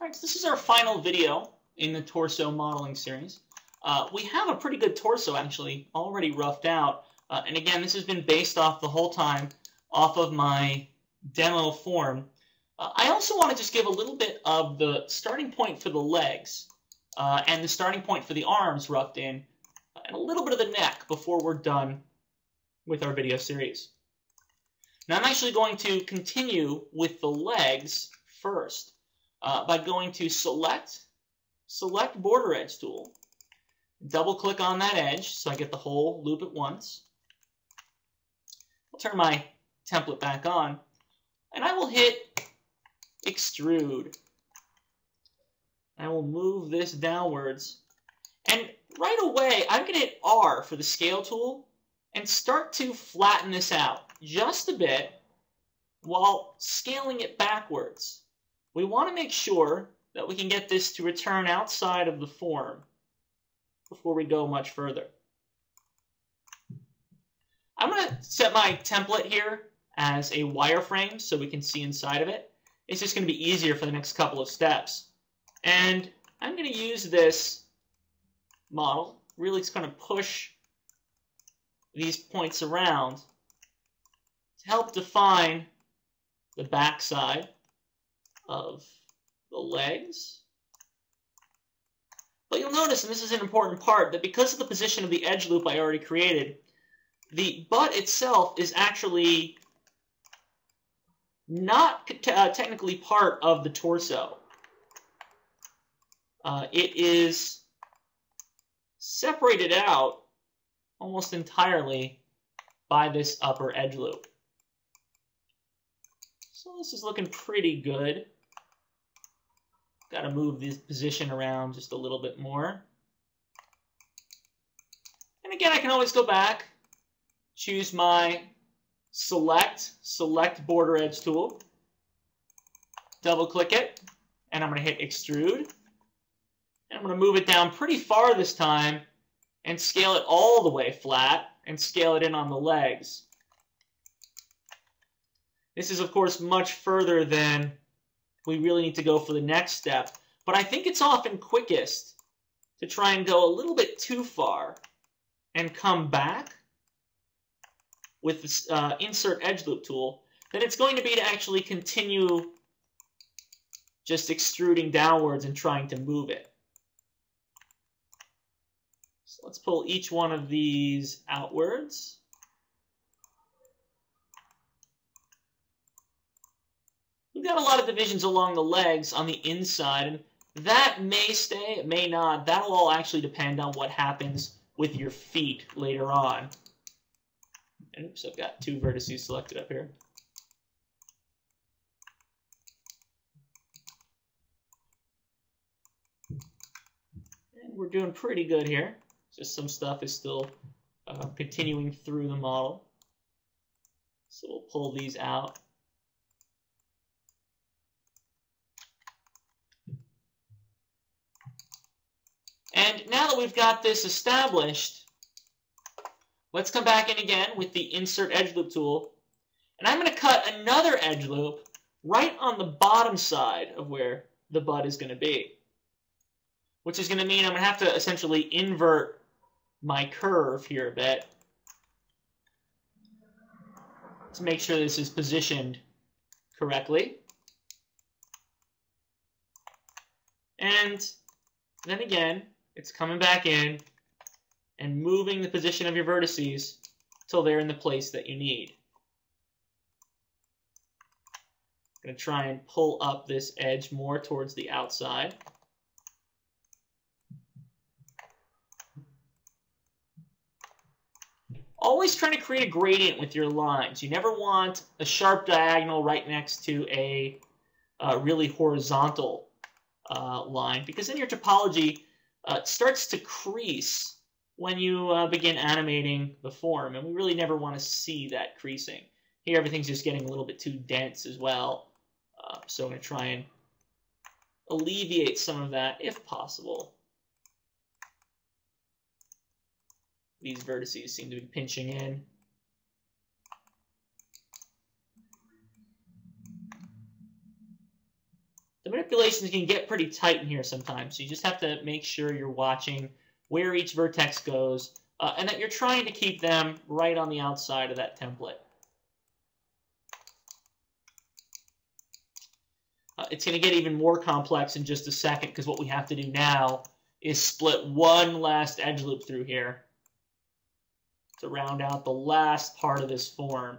Alright, so this is our final video in the torso modeling series. We have a pretty good torso, actually, already roughed out. And again, this has been based off the whole time off of my demo form. I also want to just give a little bit of the starting point for the legs and the starting point for the arms roughed in, and a little bit of the neck before we're done with our video series. Now I'm actually going to continue with the legs first by going to Select Border Edge tool, double click on that edge so I get the whole loop at once. I'll turn my template back on, and I will hit Extrude. I will move this downwards, and right away I'm going to hit R for the scale tool and start to flatten this out just a bit while scaling it backwards. We want to make sure that we can get this to return outside of the form before we go much further. I'm going to set my template here as a wireframe so we can see inside of it. It's just going to be easier for the next couple of steps. And I'm going to use this model, really just kind of push these points around to help define the backside of the legs. But you'll notice, and this is an important part, that because of the position of the edge loop I already created, the butt itself is actually not technically part of the torso. It is separated out almost entirely by this upper edge loop. So this is looking pretty good. Got to move this position around just a little bit more. And again, I can always go back, choose my Select Border Edge tool, double click it, and I'm going to hit Extrude. And I'm going to move it down pretty far this time and scale it all the way flat and scale it in on the legs. This is, of course, much further than we really need to go for the next step, but I think it's often quickest to try and go a little bit too far and come back with this Insert Edge Loop tool than it's going to be to actually continue just extruding downwards and trying to move it. So let's pull each one of these outwards. We've got a lot of divisions along the legs on the inside, and that may stay, it may not. That'll all actually depend on what happens with your feet later on. And oops, I've got two vertices selected up here. And we're doing pretty good here. Just some stuff is still continuing through the model. So we'll pull these out. And now that we've got this established, let's come back in again with the Insert Edge Loop tool. And I'm going to cut another edge loop right on the bottom side of where the butt is going to be. Which is going to mean I'm going to have to essentially invert my curve here a bit to make sure this is positioned correctly. And then again, it's coming back in and moving the position of your vertices till they're in the place that you need. I'm going to try and pull up this edge more towards the outside. Always trying to create a gradient with your lines. You never want a sharp diagonal right next to a really horizontal line, because then your topology starts to crease when you begin animating the form, and we really never want to see that creasing. Here everything's just getting a little bit too dense as well, so I'm going to try and alleviate some of that if possible. These vertices seem to be pinching in. the manipulations can get pretty tight in here sometimes, so you just have to make sure you're watching where each vertex goes, and that you're trying to keep them right on the outside of that template. It's going to get even more complex in just a second, because what we have to do now is split one last edge loop through here to round out the last part of this form.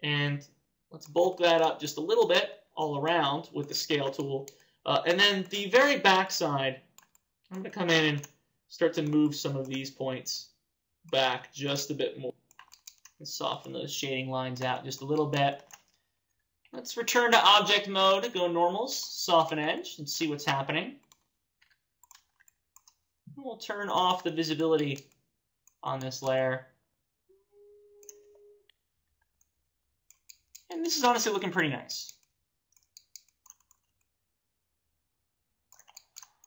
And let's bulk that up just a little bit all around with the scale tool. And then the very back side, I'm going to come in and start to move some of these points back just a bit more and soften those shading lines out just a little bit. Let's return to object mode, go normals, soften edge, and see what's happening. We'll turn off the visibility on this layer. And this is honestly looking pretty nice.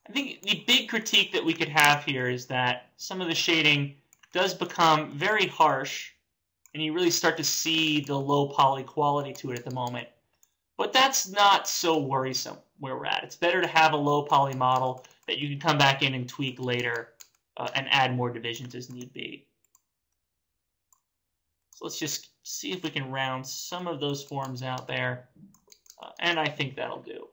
I think the big critique that we could have here is that some of the shading does become very harsh, and you really start to see the low poly quality to it at the moment. But that's not so worrisome where we're at. It's better to have a low poly model that you can come back in and tweak later and add more divisions as need be. So let's just see if we can round some of those forms out there, and I think that'll do.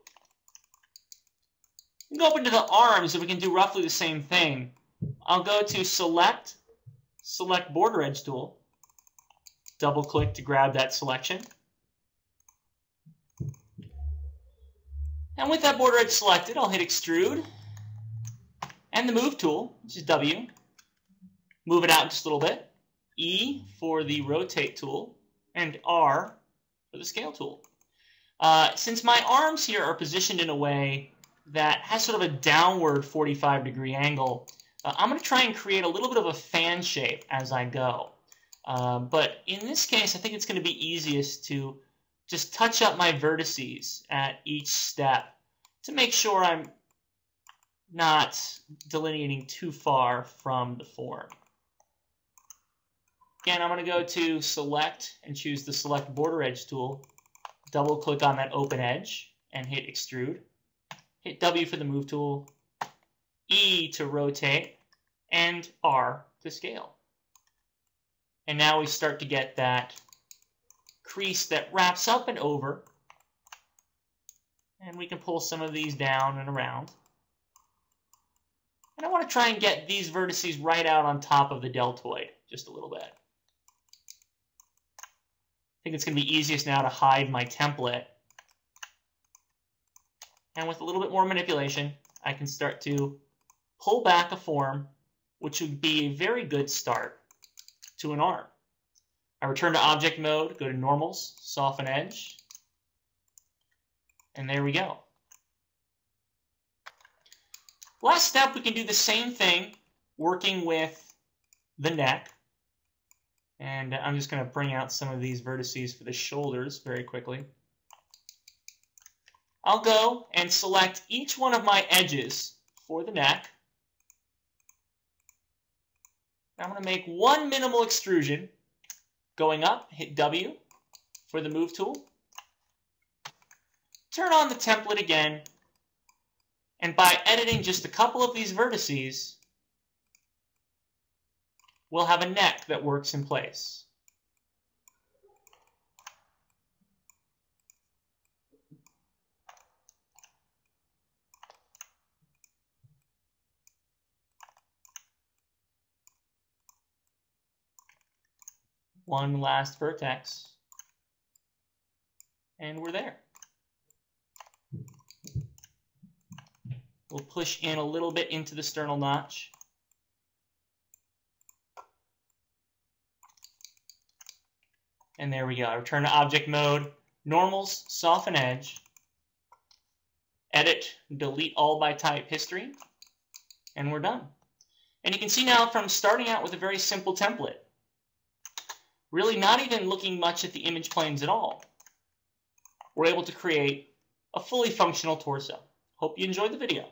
We can go up into the arms, and we can do roughly the same thing. I'll go to Select Border Edge tool, double-click to grab that selection. And with that border edge selected, I'll hit Extrude, and the Move tool, which is W. Move it out just a little bit. E for the Rotate tool, and R for the Scale tool. Since my arms here are positioned in a way that has sort of a downward 45-degree angle, I'm going to try and create a little bit of a fan shape as I go. But in this case, I think it's going to be easiest to just touch up my vertices at each step to make sure I'm not delineating too far from the form. Again, I'm going to go to Select and choose the Select Border Edge tool, double-click on that open edge, and hit Extrude. Hit W for the Move tool, E to rotate, and R to scale. And now we start to get that crease that wraps up and over, and we can pull some of these down and around. And I want to try and get these vertices right out on top of the deltoid just a little bit. I think it's going to be easiest now to hide my template. And with a little bit more manipulation, I can start to pull back a form, which would be a very good start to an arm. I return to object mode, go to normals, soften edge, and there we go. Last step, we can do the same thing working with the neck. And I'm just going to bring out some of these vertices for the shoulders very quickly. I'll go and select each one of my edges for the neck. I'm going to make one minimal extrusion. Going up, hit W for the Move tool. Turn on the template again. And by editing just a couple of these vertices, we'll have a neck that works in place. One last vertex, and we're there. We'll push in a little bit into the sternal notch. And there we go. I return to object mode, normals, soften edge, edit, delete all by type history, and we're done. And you can see now from starting out with a very simple template, really not even looking much at the image planes at all, we're able to create a fully functional torso. Hope you enjoyed the video.